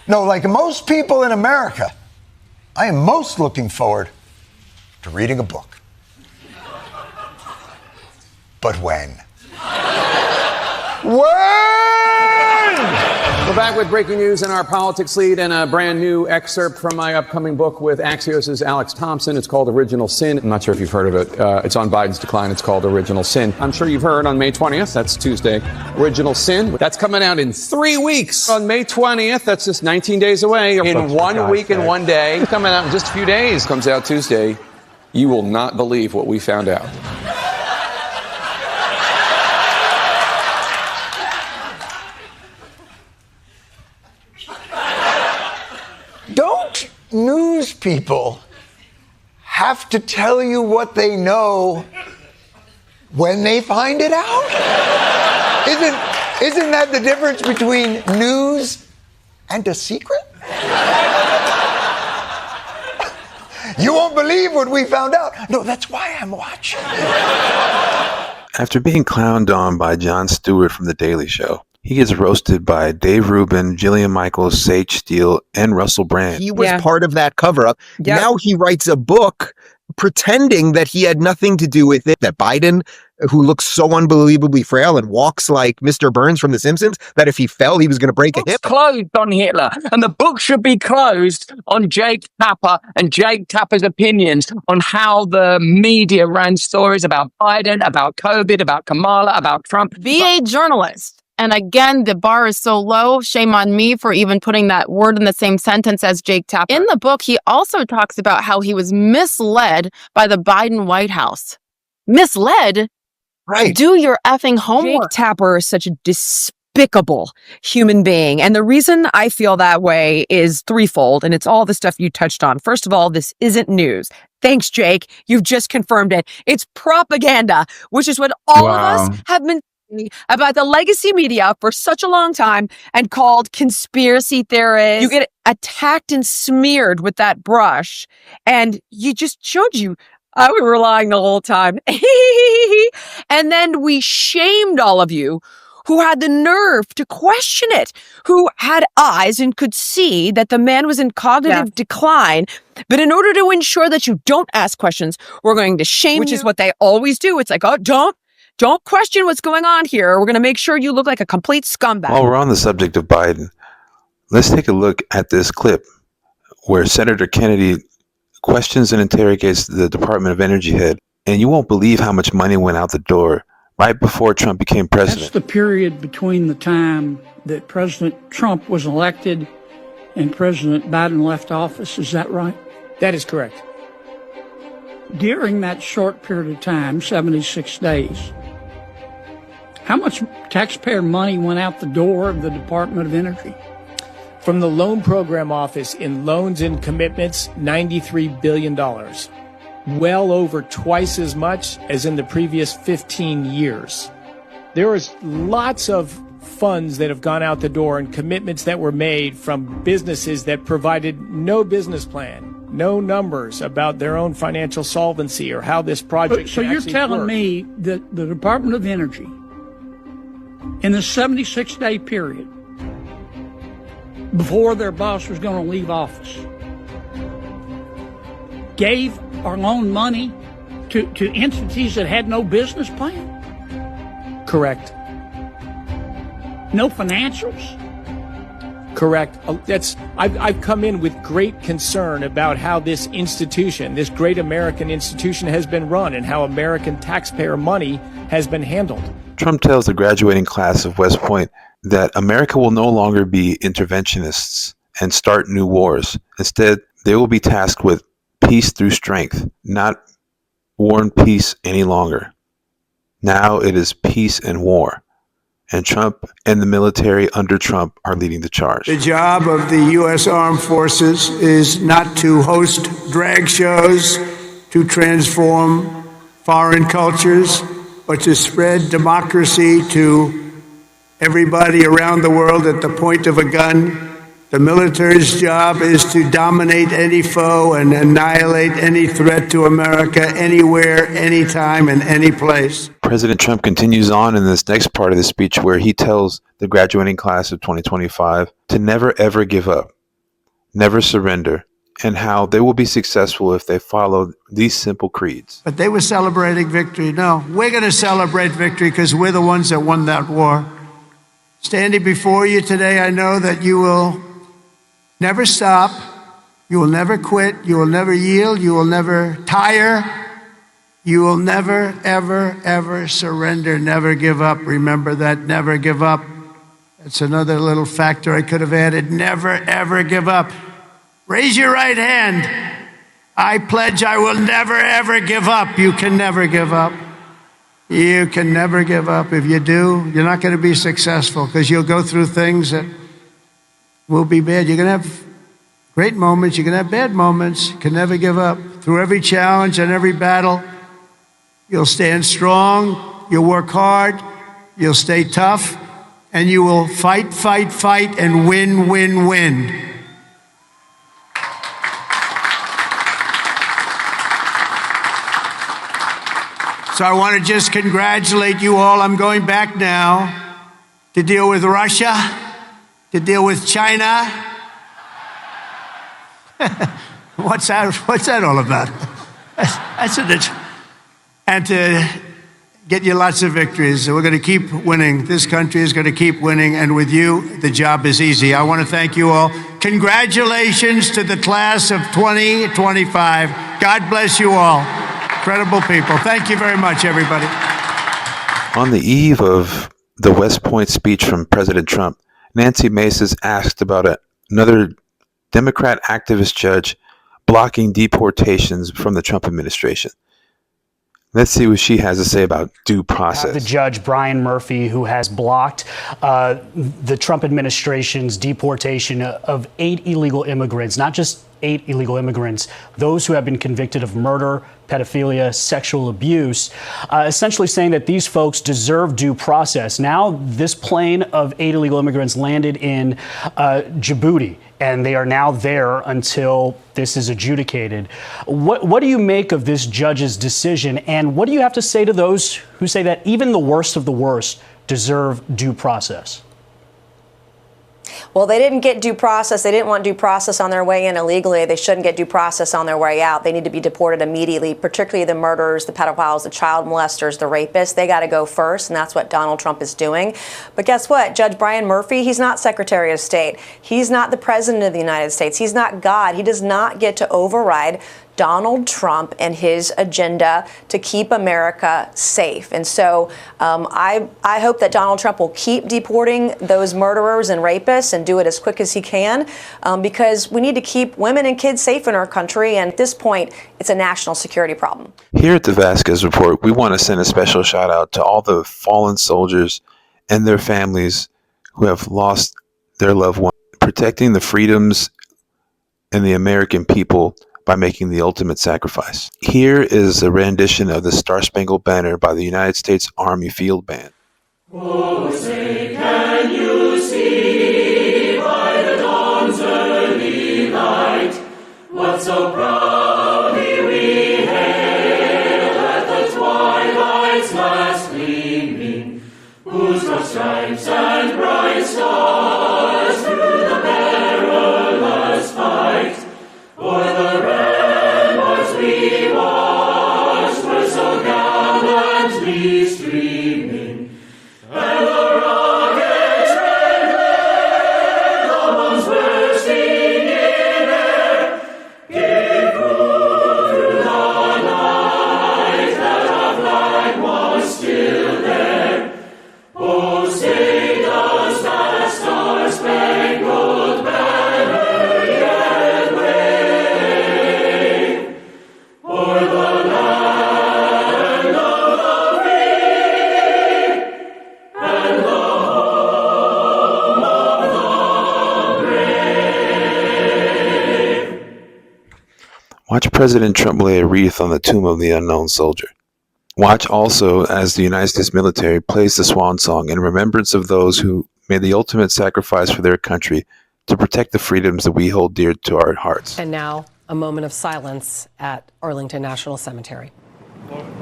No, like most people in America, I am most looking forward to reading a book. But when? We're back with breaking news in our politics lead and a brand new excerpt from my upcoming book with Axios' Alex Thompson. It's called Original Sin. I'm not sure if you've heard of it. It's on Biden's decline. It's called Original Sin. I'm sure you've heard on May 20th. That's Tuesday. Original Sin. That's coming out in 3 weeks. On May 20th. That's just 19 days away. In 1 week and 1 day. Coming out in just a few days. Comes out Tuesday. You will not believe what we found out. Don't news people have to tell you what they know when they find it out? Isn't that the difference between news and a secret? You won't believe what we found out. No, that's why I'm watching. After being clowned on by Jon Stewart from The Daily Show, he gets roasted by Dave Rubin, Jillian Michaels, Sage Steele, and Russell Brand. He was part of that cover-up. Yep. Now he writes a book pretending that he had nothing to do with it, that Biden, who looks so unbelievably frail and walks like Mr. Burns from The Simpsons, that if he fell, he was going to break a hip. Closed on Hitler, and the book should be closed on Jake Tapper and Jake Tapper's opinions on how the media ran stories about Biden, about COVID, about Kamala, about Trump. Be a journalist. And again, the bar is so low. Shame on me for even putting that word in the same sentence as Jake Tapper. In the book, he also talks about how he was misled by the Biden White House. Misled? Right. Do your effing homework. Jake Tapper is such a despicable human being. And the reason I feel that way is threefold. And it's all the stuff you touched on. First of all, this isn't news. Thanks, Jake. You've just confirmed it. It's propaganda, which is what all of us have been about the legacy media for such a long time and called conspiracy theorists. You get attacked and smeared with that brush, and you just showed you I was lying the whole time. And then we shamed all of you who had the nerve to question it, who had eyes and could see that the man was in cognitive decline. But in order to ensure that you don't ask questions, we're going to shame which is what they always do. It's like, oh, don't question what's going on here. We're going to make sure you look like a complete scumbag. While we're on the subject of Biden, let's take a look at this clip where Senator Kennedy questions and interrogates the Department of Energy head, and you won't believe how much money went out the door right before Trump became president. That's the period between the time that President Trump was elected and President Biden left office. Is that right? That is correct. During that short period of time, 76 days, how much taxpayer money went out the door of the Department of Energy? From the Loan Program Office in loans and commitments, $93 billion. Well over twice as much as in the previous 15 years. There is lots of funds that have gone out the door and commitments that were made from businesses that provided no business plan, no numbers about their own financial solvency or how this project So you're telling me that the Department of Energy, in the 76-day period, before their boss was going to leave office, gave or loaned money to entities that had no business plan? Correct. No financials? Correct. I've come in with great concern about how this institution, this great American institution, has been run and how American taxpayer money has been handled. Trump tells the graduating class of West Point that America will no longer be interventionists and start new wars. Instead, they will be tasked with peace through strength, not war and peace any longer. Now it is peace and war. And Trump and the military under Trump are leading the charge. The job of the U.S. Armed Forces is not to host drag shows, to transform foreign cultures, but to spread democracy to everybody around the world at the point of a gun. The military's job is to dominate any foe and annihilate any threat to America anywhere, anytime, and any place. President Trump continues on in this next part of the speech where he tells the graduating class of 2025 to never ever give up. never surrender, and how they will be successful if they follow these simple creeds. But they were celebrating victory. No, we're going to celebrate victory because we're the ones that won that war. Standing before you today, I know that you will never stop. You will never quit. You will never yield. You will never tire. You will never, ever, ever surrender. Never give up. Remember that. Never give up. That's another little factor I could have added. Never, ever give up. Raise your right hand. I pledge I will never, ever give up. You can never give up. You can never give up. If you do, you're not going to be successful because you'll go through things that will be bad. You're going to have great moments. You're going to have bad moments. You can never give up. Through every challenge and every battle, you'll stand strong. You'll work hard. You'll stay tough. And you will fight, fight, fight, and win, win, win. So I want to just congratulate you all. I'm going back now to deal with Russia, to deal with China. What's that all about? That's it. And to get you lots of victories. So we're going to keep winning. This country is going to keep winning. And with you, the job is easy. I want to thank you all. Congratulations to the class of 2025. God bless you all. Incredible people. Thank you very much, everybody. On the eve of the West Point speech from President Trump, Nancy Mace is asked about another Democrat activist judge blocking deportations from the Trump administration. Let's see what she has to say about due process. The judge, Brian Murphy, who has blocked the Trump administration's deportation of 8 illegal immigrants, not just 8 illegal immigrants, those who have been convicted of murder, pedophilia, sexual abuse, essentially saying that these folks deserve due process. Now, this plane of 8 illegal immigrants landed in Djibouti, and they are now there until this is adjudicated. What do you make of this judge's decision, and what do you have to say to those who say that even the worst of the worst deserve due process? Well, they didn't get due process. They didn't want due process on their way in illegally. They shouldn't get due process on their way out. They need to be deported immediately, particularly the murderers, the pedophiles, the child molesters, the rapists. They got to go first, and that's what Donald Trump is doing. But guess what? Judge Brian Murphy, he's not Secretary of State. He's not the President of the United States. He's not God. He does not get to override Donald Trump and his agenda to keep America safe. And so I hope that Donald Trump will keep deporting those murderers and rapists and do it as quick as he can, because we need to keep women and kids safe in our country. And at this point, it's a national security problem. Here at the Vazquez Report, we want to send a special shout out to all the fallen soldiers and their families who have lost their loved ones, protecting the freedoms and the American people by making the ultimate sacrifice. Here is a rendition of the Star-Spangled Banner by the United States Army Field Band. Oh, say, can you see by the dawn's early light what so proudly we hailed at the twilight's last gleaming, whose broad stripes and bright stars through the perilous fight o'er the ramparts we watched were so gallantly streaming, and the rockets red glare, the bombs bursting in air, gave proof through the night that our flag was still there. Oh, say does that star-spangled banner yet wave o'er the land of the free and the home of the brave? Watch President Trump lay a wreath on the tomb of the unknown soldier. Watch also as the United States military plays the swan song in remembrance of those who made the ultimate sacrifice for their country to protect the freedoms that we hold dear to our hearts. And now, a moment of silence at Arlington National Cemetery. Freedom!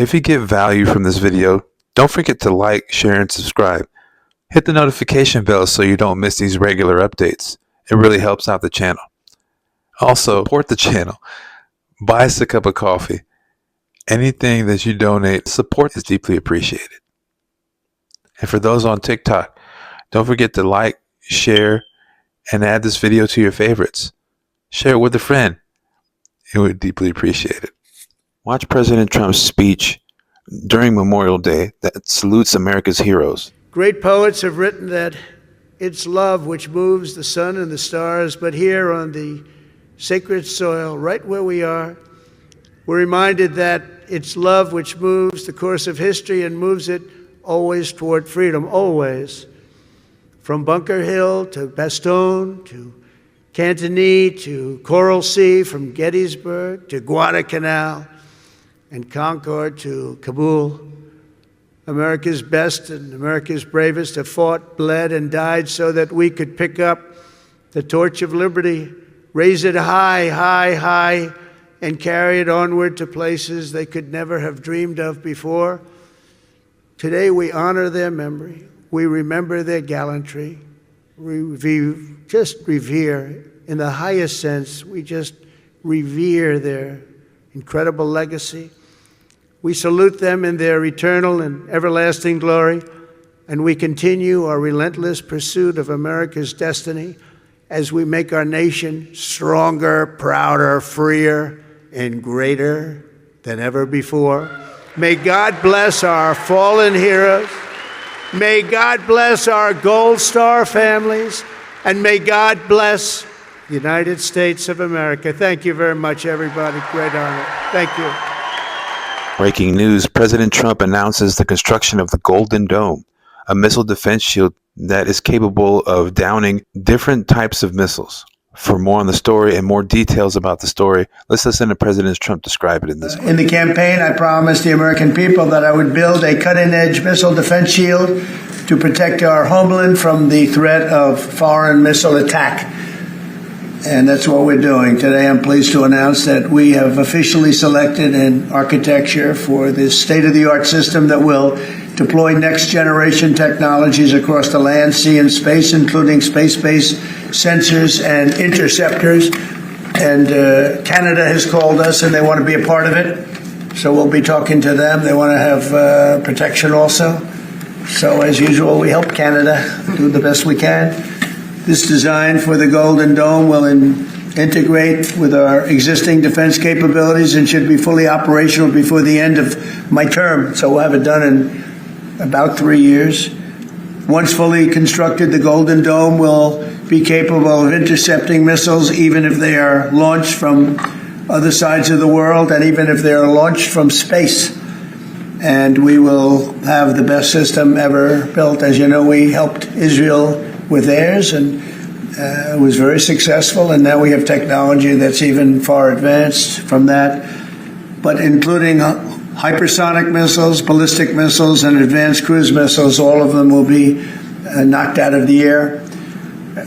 If you get value from this video, don't forget to like, share, and subscribe. Hit the notification bell so you don't miss these regular updates. It really helps out the channel. Also, support the channel. Buy us a cup of coffee. Anything that you donate, support is deeply appreciated. And for those on TikTok, don't forget to like, share, and add this video to your favorites. Share it with a friend. It would deeply appreciate it. Watch President Trump's speech during Memorial Day that salutes America's heroes. Great poets have written that it's love which moves the sun and the stars, but here on the sacred soil, right where we are, we're reminded that it's love which moves the course of history and moves it always toward freedom, always. From Bunker Hill to Bastogne to Cantigny to Coral Sea, from Gettysburg to Guadalcanal and Concord to Kabul, America's best and America's bravest have fought, bled, and died so that we could pick up the torch of liberty, raise it high, high, high, and carry it onward to places they could never have dreamed of before. Today we honor their memory. We remember their gallantry. We just revere, in the highest sense, we just revere their incredible legacy. We salute them in their eternal and everlasting glory, and we continue our relentless pursuit of America's destiny as we make our nation stronger, prouder, freer, and greater than ever before. May God bless our fallen heroes. May God bless our Gold Star families, and may God bless the United States of America. Thank you very much, everybody. Great honor. Thank you. Breaking news, President Trump announces the construction of the Golden Dome, a missile defense shield that is capable of downing different types of missiles. For more on the story and more details about the story, let's listen to President Trump describe it in this. In the campaign, I promised the American people that I would build a cutting-edge missile defense shield to protect our homeland from the threat of foreign missile attack. And that's what we're doing. Today, I'm pleased to announce that we have officially selected an architecture for this state-of-the-art system that will deploy next-generation technologies across the land, sea, and space, including space-based sensors and interceptors. And Canada has called us, and they want to be a part of it. So we'll be talking to them. They want to have protection also. So, as usual, we help Canada do the best we can. This design for the Golden Dome will integrate with our existing defense capabilities and should be fully operational before the end of my term. So we'll have it done in about 3 years. Once fully constructed, the Golden Dome will be capable of intercepting missiles even if they are launched from other sides of the world and even if they are launched from space. And we will have the best system ever built. As you know, we helped Israel with theirs, and it was very successful, and now we have technology that's even far advanced from that, but including hypersonic missiles, ballistic missiles, and advanced cruise missiles. All of them will be knocked out of the air.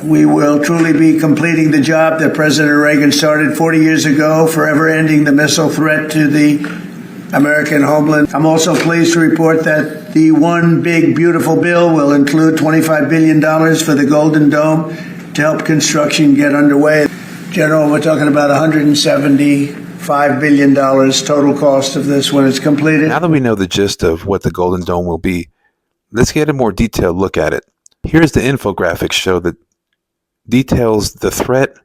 We will truly be completing the job that President Reagan started 40 years ago, forever ending the missile threat to the American homeland. I'm also pleased to report that the One Big Beautiful Bill will include $25 billion for the Golden Dome to help construction get underway. General, we're talking about $175 billion total cost of this when it's completed. Now that we know the gist of what the Golden Dome will be, let's get a more detailed look at it. Here's the infographic show that details the threat,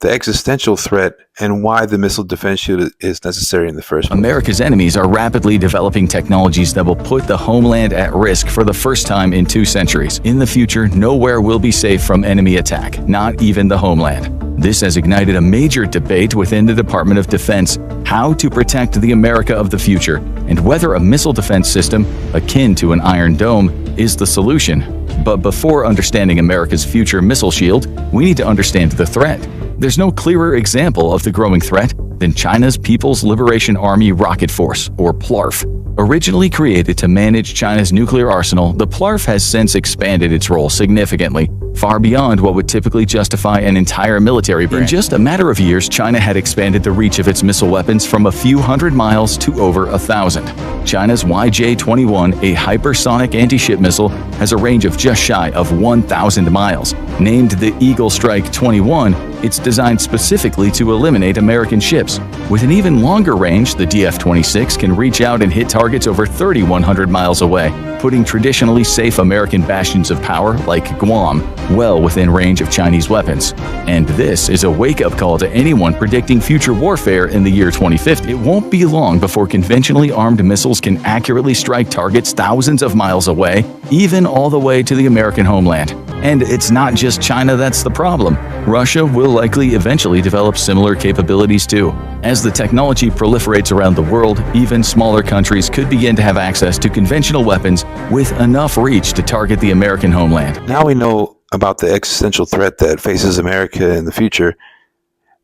the existential threat, and why the missile defense shield is necessary in the first place. America's enemies are rapidly developing technologies that will put the homeland at risk for the first time in 2 centuries. In the future, nowhere will be safe from enemy attack, not even the homeland. This has ignited a major debate within the Department of Defense how to protect the America of the future and whether a missile defense system akin to an Iron Dome is the solution. But before understanding America's future missile shield, we need to understand the threat. There's no clearer example of the growing threat than China's People's Liberation Army Rocket Force, or PLARF. Originally created to manage China's nuclear arsenal, the PLARF has since expanded its role significantly, far beyond what would typically justify an entire military branch. In just a matter of years, China had expanded the reach of its missile weapons from a few hundred miles to over 1,000. China's YJ-21, a hypersonic anti-ship missile, has a range of just shy of 1,000 miles. Named the Eagle Strike 21, it's designed specifically to eliminate American ships. With an even longer range, the DF-26 can reach out and hit targets over 3,100 miles away, putting traditionally safe American bastions of power, like Guam, well within range of Chinese weapons. And this is a wake-up call to anyone predicting future warfare in the year 2050. It won't be long before conventionally armed missiles can accurately strike targets thousands of miles away, even all the way to the American homeland. And it's not just China that's the problem. Russia will likely eventually develop similar capabilities too. As the technology proliferates around the world, even smaller countries could begin to have access to conventional weapons with enough reach to target the American homeland. Now we know about the existential threat that faces America in the future.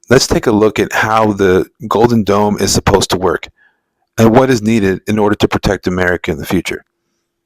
Let's take a look at how the Golden Dome is supposed to work and what is needed in order to protect America in the future.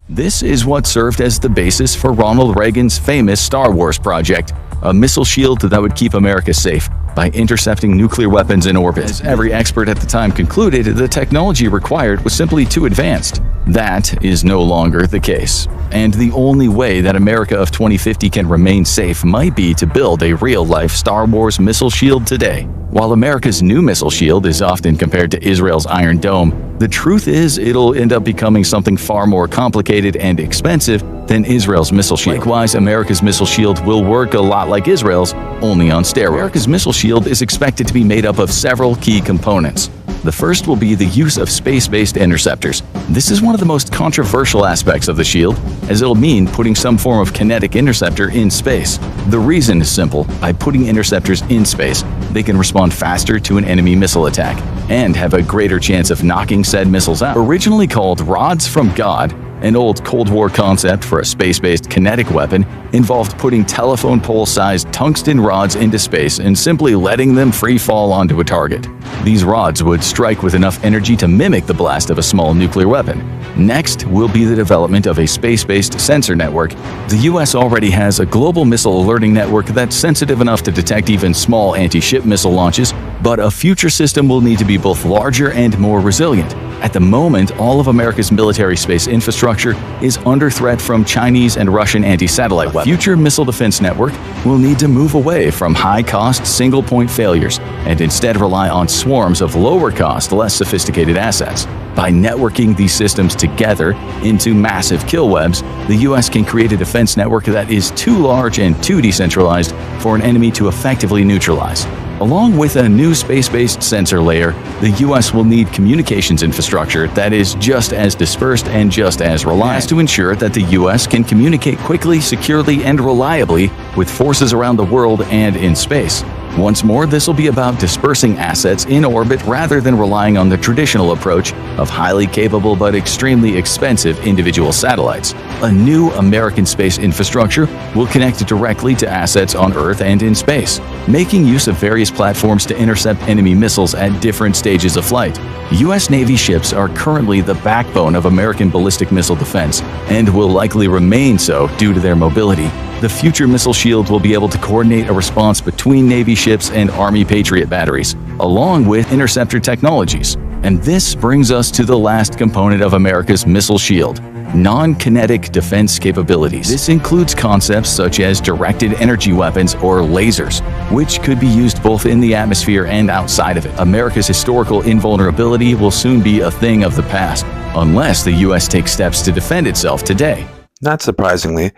This is what served as the basis for Ronald Reagan's famous Star Wars project, a missile shield that would keep America safe by intercepting nuclear weapons in orbit. As every expert at the time concluded, the technology required was simply too advanced. That is no longer the case. And the only way that America of 2050 can remain safe might be to build a real-life Star Wars missile shield today. While America's new missile shield is often compared to Israel's Iron Dome, the truth is it'll end up becoming something far more complicated and expensive than Israel's missile shield. Likewise, America's missile shield will work a lot like Israel's, only on steroids. America's missile shield is expected to be made up of several key components. The first will be the use of space-based interceptors. This is one of the most controversial aspects of the shield, as it'll mean putting some form of kinetic interceptor in space. The reason is simple. By putting interceptors in space, they can respond faster to an enemy missile attack and have a greater chance of knocking said missiles out. Originally called rods from God, an old Cold War concept for a space-based kinetic weapon involved putting telephone pole-sized tungsten rods into space and simply letting them free fall onto a target. These rods would strike with enough energy to mimic the blast of a small nuclear weapon. Next will be the development of a space-based sensor network. The US already has a global missile alerting network that's sensitive enough to detect even small anti-ship missile launches, but a future system will need to be both larger and more resilient. At the moment, all of America's military space infrastructure is under threat from Chinese and Russian anti-satellite weapons. A future missile defense network will need to move away from high-cost, single-point failures and instead rely on swarms of lower-cost, less sophisticated assets. By networking these systems together into massive kill webs, the US can create a defense network that is too large and too decentralized for an enemy to effectively neutralize. Along with a new space-based sensor layer, the US will need communications infrastructure that is just as dispersed and just as reliant to ensure that the US can communicate quickly, securely, and reliably with forces around the world and in space. Once more, this will be about dispersing assets in orbit rather than relying on the traditional approach of highly capable but extremely expensive individual satellites. A new American space infrastructure will connect directly to assets on Earth and in space, making use of various platforms to intercept enemy missiles at different stages of flight. U.S. Navy ships are currently the backbone of American ballistic missile defense and will likely remain so due to their mobility. The future missile shield will be able to coordinate a response between Navy ships and Army Patriot batteries, along with interceptor technologies. And this brings us to the last component of America's missile shield: non-kinetic defense capabilities. This includes concepts such as directed energy weapons or lasers, which could be used both in the atmosphere and outside of it. America's historical invulnerability will soon be a thing of the past, unless the U.S. takes steps to defend itself today. Not surprisingly,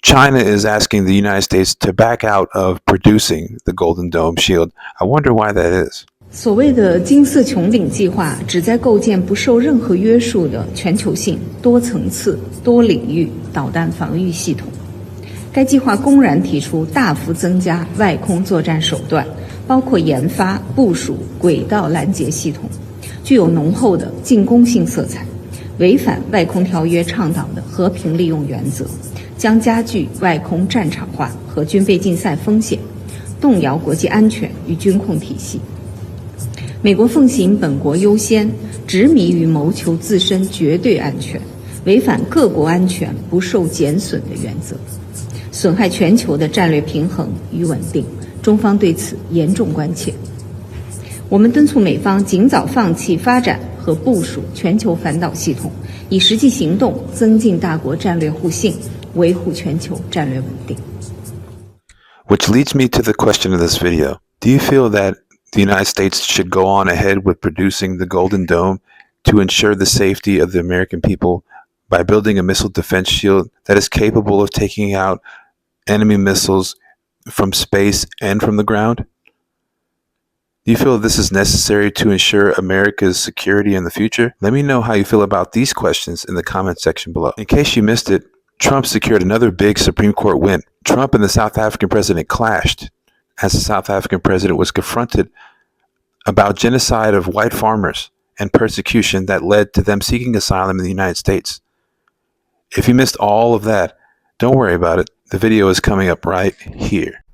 China is asking the United States to back out of producing the Golden Dome shield. I wonder why that is. 所谓的金色穹顶计划旨在构建不受任何约束的全球性、多层次、多领域导弹防御系统。该计划公然提出大幅增加外空作战手段，包括研发、部署轨道拦截系统，具有浓厚的进攻性色彩，违反外空条约倡导的和平利用原则，将加剧外空战场化和军备竞赛风险，动摇国际安全与军控体系。美国奉行本国优先，执迷于谋求自身绝对安全，违反各国安全不受减损的原则。损害全球的战略平衡与稳定，中方对此严重关切。我们敦促美方尽早放弃发展和部署全球反导系统，以实际行动增进大国战略互信，维护全球战略稳定。Which leads me to the question of this video. Do you feel that the United States should go on ahead with producing the Golden Dome to ensure the safety of the American people by building a missile defense shield that is capable of taking out enemy missiles from space and from the ground? Do you feel this is necessary to ensure America's security in the future? Let me know how you feel about these questions in the comment section below. In case you missed it, Trump secured another big Supreme Court win. Trump and the South African president clashed as the South African president was confronted about genocide of white farmers and persecution that led to them seeking asylum in the United States. If you missed all of that, don't worry about it. The video is coming up right here.